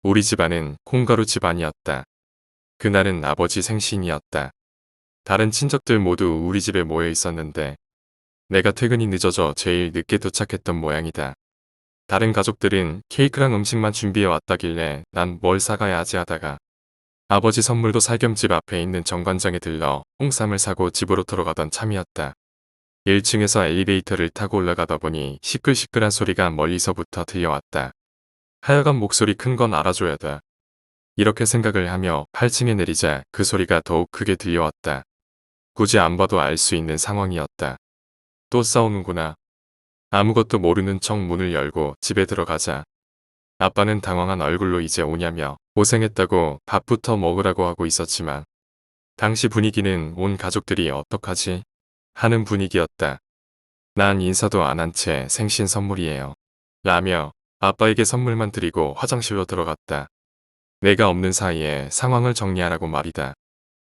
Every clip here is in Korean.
우리 집안은 콩가루 집안이었다. 그날은 아버지 생신이었다. 다른 친척들 모두 우리 집에 모여 있었는데 내가 퇴근이 늦어져 제일 늦게 도착했던 모양이다. 다른 가족들은 케이크랑 음식만 준비해 왔다길래 난 뭘 사가야 하지 하다가 아버지 선물도 살겸 집 앞에 있는 정관장에 들러 홍삼을 사고 집으로 들어가던 참이었다. 1층에서 엘리베이터를 타고 올라가다 보니 시끌시끌한 소리가 멀리서부터 들려왔다. 하여간 목소리 큰 건 알아줘야 돼. 이렇게 생각을 하며 8층에 내리자 그 소리가 더욱 크게 들려왔다. 굳이 안 봐도 알 수 있는 상황이었다. 또 싸우는구나. 아무것도 모르는 척 문을 열고 집에 들어가자 아빠는 당황한 얼굴로 이제 오냐며 고생했다고 밥부터 먹으라고 하고 있었지만 당시 분위기는 온 가족들이 어떡하지? 하는 분위기였다. 난 인사도 안 한 채 생신 선물이에요. 라며 아빠에게 선물만 드리고 화장실로 들어갔다. 내가 없는 사이에 상황을 정리하라고 말이다.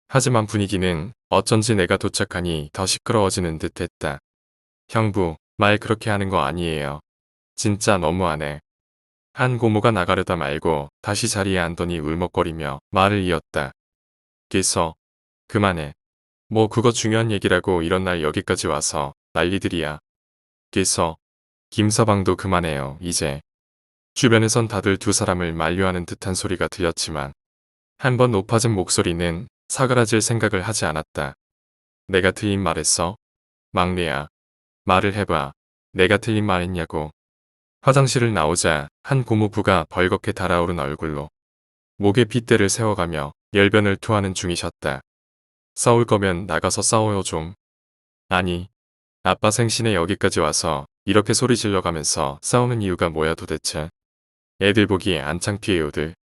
하지만 분위기는 어쩐지 내가 도착하니 더 시끄러워지는 듯 했다. 형부, 말 그렇게 하는 거 아니에요. 진짜 너무하네. 한 고모가 나가려다 말고 다시 자리에 앉더니 울먹거리며 말을 이었다. 기서, 그만해. 뭐 그거 중요한 얘기라고 이런 날 여기까지 와서 난리들이야. 기서, 김서방도 그만해요, 이제. 주변에선 다들 두 사람을 만류하는 듯한 소리가 들렸지만 한 번 높아진 목소리는 사그라질 생각을 하지 않았다. 내가 틀린 말했어? 막내야. 말을 해봐. 내가 틀린 말 했냐고. 화장실을 나오자 한 고모부가 벌겋게 달아오른 얼굴로 목에 핏대를 세워가며 열변을 토하는 중이셨다. 싸울 거면 나가서 싸워요 좀. 아니, 아빠 생신에 여기까지 와서 이렇게 소리 질러가면서 싸우는 이유가 뭐야 도대체. 애들 보기에 안 창피해요들.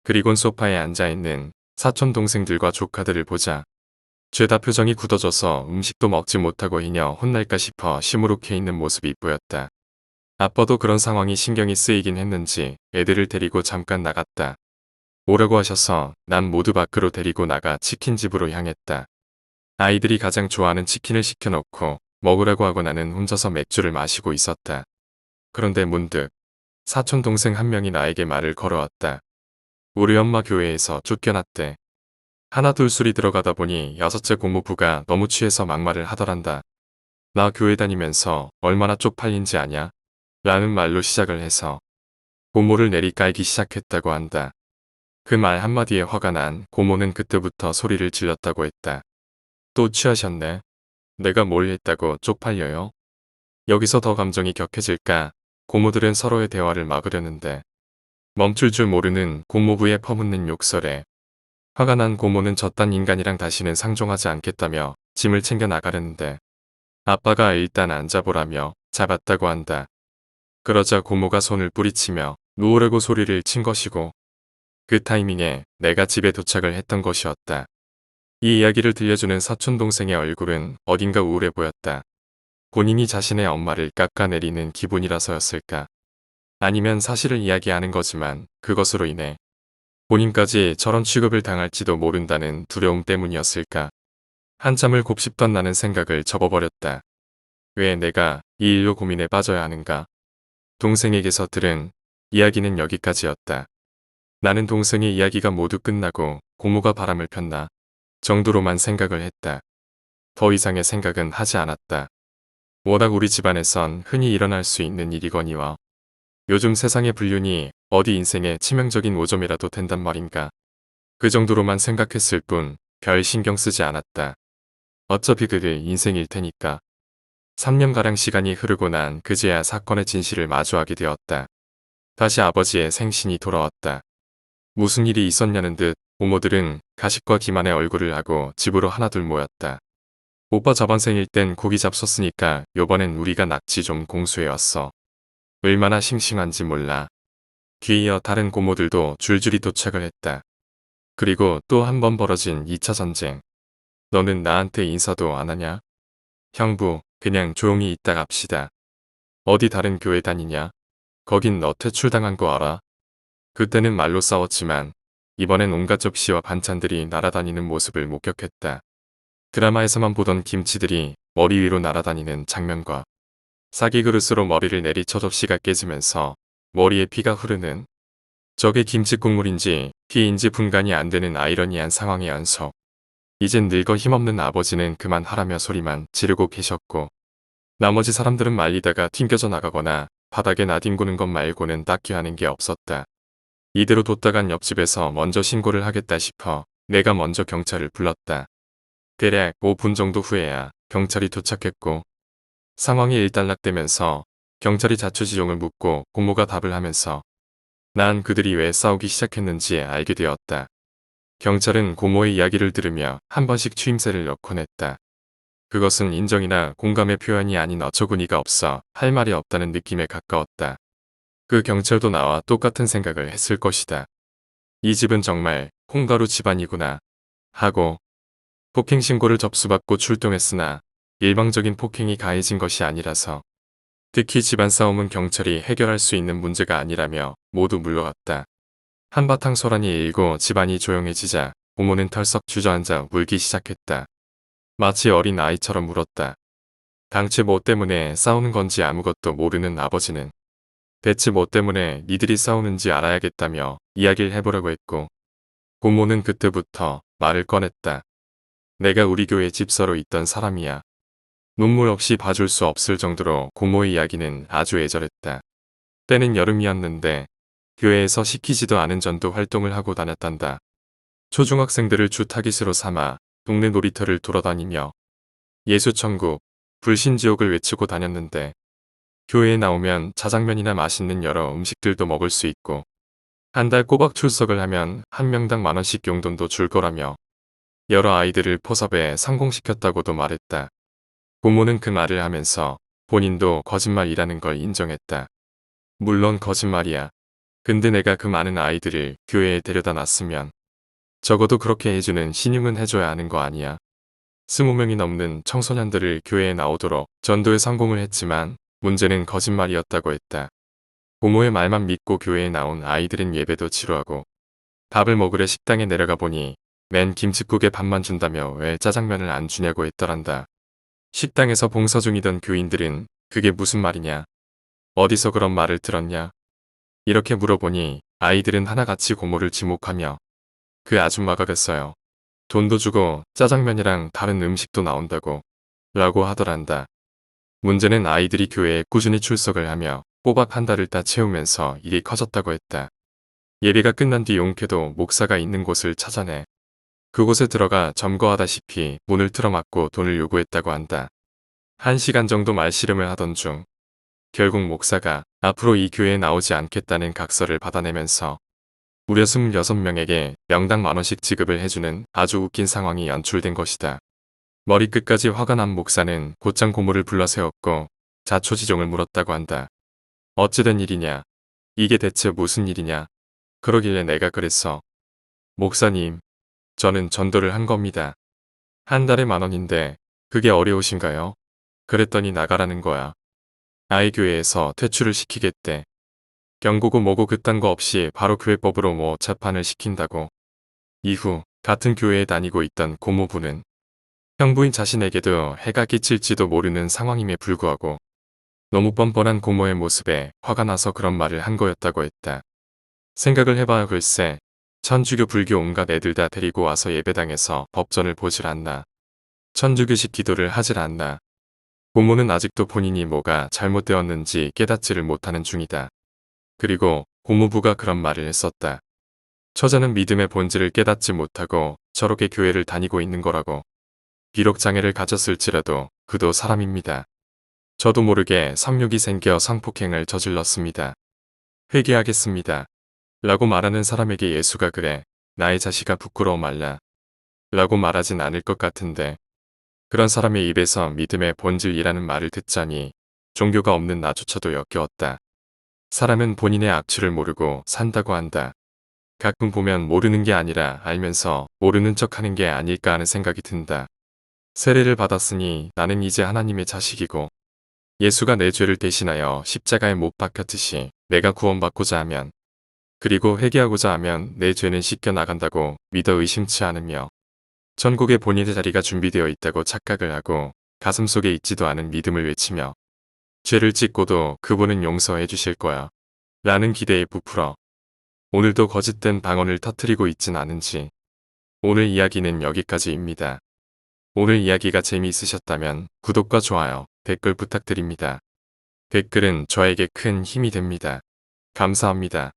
그리곤 소파에 앉아있는 사촌 동생들과 조카들을 보자 죄다 표정이 굳어져서 음식도 먹지 못하고 이녀 혼날까 싶어 시무룩해 있는 모습이 보였다. 아빠도 그런 상황이 신경이 쓰이긴 했는지 애들을 데리고 잠깐 나갔다. 오라고 하셔서 난 모두 밖으로 데리고 나가 치킨집으로 향했다. 아이들이 가장 좋아하는 치킨을 시켜놓고 먹으라고 하고 나는 혼자서 맥주를 마시고 있었다. 그런데 문득 사촌 동생 한 명이 나에게 말을 걸어왔다. 우리 엄마 교회에서 쫓겨났대. 하나 둘 술이 들어가다 보니 여섯째 고모부가 너무 취해서 막말을 하더란다. 나 교회 다니면서 얼마나 쪽팔린지 아냐? 라는 말로 시작을 해서 고모를 내리깔기 시작했다고 한다. 그 말 한마디에 화가 난 고모는 그때부터 소리를 질렀다고 했다. 또 취하셨네. 내가 뭘 했다고 쪽팔려요? 여기서 더 감정이 격해질까 고모들은 서로의 대화를 막으려는데 멈출 줄 모르는 고모부의 퍼붓는 욕설에 화가 난 고모는 저딴 인간이랑 다시는 상종하지 않겠다며 짐을 챙겨 나가려는데 아빠가 일단 앉아보라며 잡았다고 한다. 그러자 고모가 손을 뿌리치며 누우라고 소리를 친 것이고 그 타이밍에 내가 집에 도착을 했던 것이었다. 이 이야기를 들려주는 사촌 동생의 얼굴은 어딘가 우울해 보였다. 본인이 자신의 엄마를 깎아내리는 기분이라서였을까? 아니면 사실을 이야기하는 거지만 그것으로 인해 본인까지 저런 취급을 당할지도 모른다는 두려움 때문이었을까? 한참을 곱씹던 나는 생각을 접어버렸다. 왜 내가 이 일로 고민에 빠져야 하는가? 동생에게서 들은 이야기는 여기까지였다. 나는 동생의 이야기가 모두 끝나고 고모가 바람을 폈나 정도로만 생각을 했다. 더 이상의 생각은 하지 않았다. 워낙 우리 집안에선 흔히 일어날 수 있는 일이거니와 요즘 세상의 불륜이 어디 인생의 치명적인 오점이라도 된단 말인가. 그 정도로만 생각했을 뿐 별 신경 쓰지 않았다. 어차피 그들 인생일 테니까. 3년가량 시간이 흐르고 난 그제야 사건의 진실을 마주하게 되었다. 다시 아버지의 생신이 돌아왔다. 무슨 일이 있었냐는 듯 고모들은 가식과 기만의 얼굴을 하고 집으로 하나둘 모였다. 오빠 저번 생일 땐 고기 잡섰으니까 요번엔 우리가 낙지 좀 공수해왔어. 얼마나 싱싱한지 몰라. 뒤이어 다른 고모들도 줄줄이 도착을 했다. 그리고 또 한 번 벌어진 2차 전쟁. 너는 나한테 인사도 안 하냐? 형부, 그냥 조용히 있다 갑시다. 어디 다른 교회 다니냐? 거긴 너 퇴출당한 거 알아? 그때는 말로 싸웠지만 이번엔 온갖 접시와 반찬들이 날아다니는 모습을 목격했다. 드라마에서만 보던 김치들이 머리 위로 날아다니는 장면과 사기 그릇으로 머리를 내리쳐 접시가 깨지면서 머리에 피가 흐르는 저게 김치 국물인지 피인지 분간이 안 되는 아이러니한 상황의 연속. 이젠 늙어 힘없는 아버지는 그만하라며 소리만 지르고 계셨고 나머지 사람들은 말리다가 튕겨져 나가거나 바닥에 나뒹구는 것 말고는 딱히 하는 게 없었다. 이대로 뒀다간 옆집에서 먼저 신고를 하겠다 싶어 내가 먼저 경찰을 불렀다. 대략 5분 정도 후에야 경찰이 도착했고 상황이 일단락되면서 경찰이 자초지종을 묻고 고모가 답을 하면서 난 그들이 왜 싸우기 시작했는지 알게 되었다. 경찰은 고모의 이야기를 들으며 한 번씩 추임새를 넣곤 했다. 그것은 인정이나 공감의 표현이 아닌 어처구니가 없어 할 말이 없다는 느낌에 가까웠다. 그 경찰도 나와 똑같은 생각을 했을 것이다. 이 집은 정말 콩가루 집안이구나 하고 폭행 신고를 접수받고 출동했으나 일방적인 폭행이 가해진 것이 아니라서 특히 집안 싸움은 경찰이 해결할 수 있는 문제가 아니라며 모두 물러갔다. 한바탕 소란이 일고 집안이 조용해지자 고모는 털썩 주저앉아 울기 시작했다. 마치 어린 아이처럼 울었다. 당최 뭐 때문에 싸우는 건지 아무것도 모르는 아버지는 대체 뭐 때문에 니들이 싸우는지 알아야겠다며 이야기를 해보려고 했고 고모는 그때부터 말을 꺼냈다. 내가 우리 교회 집사로 있던 사람이야. 눈물 없이 봐줄 수 없을 정도로 고모의 이야기는 아주 애절했다. 때는 여름이었는데 교회에서 시키지도 않은 전도 활동을 하고 다녔단다. 초중학생들을 주 타깃으로 삼아 동네 놀이터를 돌아다니며 예수천국, 불신지옥을 외치고 다녔는데 교회에 나오면 자장면이나 맛있는 여러 음식들도 먹을 수 있고 한 달 꼬박 출석을 하면 한 명당 10,000원씩 용돈도 줄 거라며 여러 아이들을 포섭에 성공시켰다고도 말했다. 고모는 그 말을 하면서 본인도 거짓말이라는 걸 인정했다. 물론 거짓말이야. 근데 내가 그 많은 아이들을 교회에 데려다 놨으면 적어도 그렇게 해주는 신용은 해줘야 하는 거 아니야. 20명이 넘는 청소년들을 교회에 나오도록 전도에 성공을 했지만 문제는 거짓말이었다고 했다. 고모의 말만 믿고 교회에 나온 아이들은 예배도 지루하고 밥을 먹으려 식당에 내려가 보니 맨 김칫국에 밥만 준다며 왜 짜장면을 안 주냐고 했더란다. 식당에서 봉사 중이던 교인들은 그게 무슨 말이냐? 어디서 그런 말을 들었냐? 이렇게 물어보니 아이들은 하나같이 고모를 지목하며 그 아줌마가 그랬어요. 돈도 주고 짜장면이랑 다른 음식도 나온다고 라고 하더란다. 문제는 아이들이 교회에 꾸준히 출석을 하며 꼬박 한 달을 다 채우면서 일이 커졌다고 했다. 예배가 끝난 뒤 용케도 목사가 있는 곳을 찾아내 그곳에 들어가 점거하다시피 문을 틀어막고 돈을 요구했다고 한다. 1시간 정도 말씨름을 하던 중 결국 목사가 앞으로 이 교회에 나오지 않겠다는 각서를 받아내면서 무려 26명에게 명당 10,000원씩 지급을 해주는 아주 웃긴 상황이 연출된 것이다. 머리끝까지 화가 난 목사는 곧장 고모를 불러 세웠고 자초지종을 물었다고 한다. 어찌된 일이냐? 이게 대체 무슨 일이냐? 그러길래 내가 그랬어. 목사님, 저는 전도를 한 겁니다. 한 달에 10,000원인데 그게 어려우신가요? 그랬더니 나가라는 거야. 아이 교회에서 퇴출을 시키겠대. 경고고 뭐고 그딴 거 없이 바로 교회법으로 뭐 재판을 시킨다고. 이후 같은 교회에 다니고 있던 고모부는 형부인 자신에게도 해가 끼칠지도 모르는 상황임에 불구하고 너무 뻔뻔한 고모의 모습에 화가 나서 그런 말을 한 거였다고 했다. 생각을 해봐야 글쎄 천주교 불교 온갖 애들 다 데리고 와서 예배당에서 법전을 보질 않나. 천주교식 기도를 하질 않나. 고모는 아직도 본인이 뭐가 잘못되었는지 깨닫지를 못하는 중이다. 그리고 고모부가 그런 말을 했었다. 처자는 믿음의 본질을 깨닫지 못하고 저렇게 교회를 다니고 있는 거라고. 비록 장애를 가졌을지라도 그도 사람입니다. 저도 모르게 성욕이 생겨 성폭행을 저질렀습니다. 회개하겠습니다. 라고 말하는 사람에게 예수가 그래 나의 자식아 부끄러워 말라 라고 말하진 않을 것 같은데 그런 사람의 입에서 믿음의 본질이라는 말을 듣자니 종교가 없는 나조차도 역겨웠다. 사람은 본인의 악취를 모르고 산다고 한다. 가끔 보면 모르는 게 아니라 알면서 모르는 척하는 게 아닐까 하는 생각이 든다. 세례를 받았으니 나는 이제 하나님의 자식이고 예수가 내 죄를 대신하여 십자가에 못 박혔듯이 내가 구원받고자 하면 그리고 회개하고자 하면 내 죄는 씻겨 나간다고 믿어 의심치 않으며 천국에 본인의 자리가 준비되어 있다고 착각을 하고 가슴속에 있지도 않은 믿음을 외치며 죄를 짓고도 그분은 용서해 주실 거야 라는 기대에 부풀어 오늘도 거짓된 방언을 터뜨리고 있진 않은지. 오늘 이야기는 여기까지입니다. 오늘 이야기가 재미있으셨다면 구독과 좋아요, 댓글 부탁드립니다. 댓글은 저에게 큰 힘이 됩니다. 감사합니다.